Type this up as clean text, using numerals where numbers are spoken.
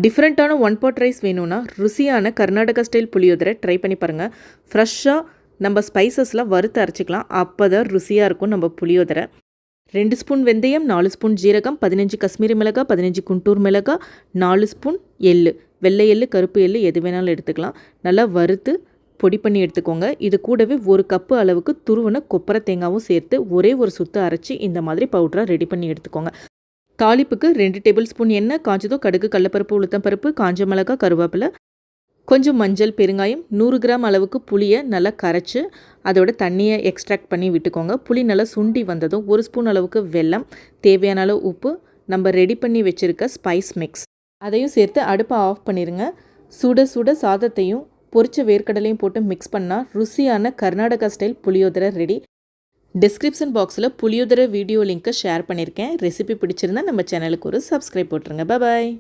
டிஃப்ரெண்ட்டான one pot rice வேணும்னா ருசியான கர்நாடகா ஸ்டைல் புளியோதரை ட்ரை பண்ணி பாருங்கள். ஃப்ரெஷ்ஷாக நம்ம ஸ்பைசஸ்லாம் வறுத்து அரைச்சிக்கலாம். அப்போ தான் ருசியாக இருக்கும் நம்ம புளியோதரை. 2 ஸ்பூன் வெந்தயம், 4 ஸ்பூன் ஜீரகம், 15 காஷ்மீரி மிளகாய், 15 குண்டூர் மிளகாய், 4 ஸ்பூன் எள்ளு, வெள்ளை எள்ளு, கருப்பு எள்ளு எது வேணாலும் எடுத்துக்கலாம். நல்லா வறுத்து பொடி பண்ணி எடுத்துக்கோங்க. இது கூடவே 1 கப்பு அளவுக்கு துருவன கொப்பரை தேங்காவும் சேர்த்து ஒரே ஒரு சுத்து அரைச்சி இந்த மாதிரி பவுடராக ரெடி பண்ணி எடுத்துக்கோங்க. தாளிப்புக்கு 2 டேபிள் ஸ்பூன் எண்ணெய் காய்ச்சதும் கடுகு, கடலைப்பருப்பு, உளுத்தம்பருப்பு, காஞ்ச மிளகாய், கருவேப்பிலை, கொஞ்சம் மஞ்சள், பெருங்காயம், 100 கிராம் அளவுக்கு புளியை நல்லா கரைச்சி அதோட தண்ணியை எக்ஸ்ட்ராக்ட் பண்ணி விட்டுக்கோங்க. புளி நல்லா சுண்டி வந்ததும் 1 ஸ்பூன் அளவுக்கு வெல்லம், தேவையான அளவு உப்பு, நம்ம ரெடி பண்ணி வச்சுருக்க ஸ்பைஸ் மிக்ஸ் அதையும் சேர்த்து அடுப்பை ஆஃப் பண்ணிடுங்க. சுட சுட சாதத்தையும் பொரிச்ச வேர்க்கடலையும் போட்டு மிக்ஸ் பண்ணால் ருசியான கர்நாடகா ஸ்டைல் புளியோதரை ரெடி. டிஸ்கிரிப்ஷன் பாக்ஸில் புளியோதரை வீடியோ லிங்க்கை ஷேர் பண்ணியிருக்கேன். ரெசிபி பிடிச்சிருந்தா நம்ம சேனலுக்கு ஒரு சப்ஸ்கிரைப் போட்டுருங்க. பாய்.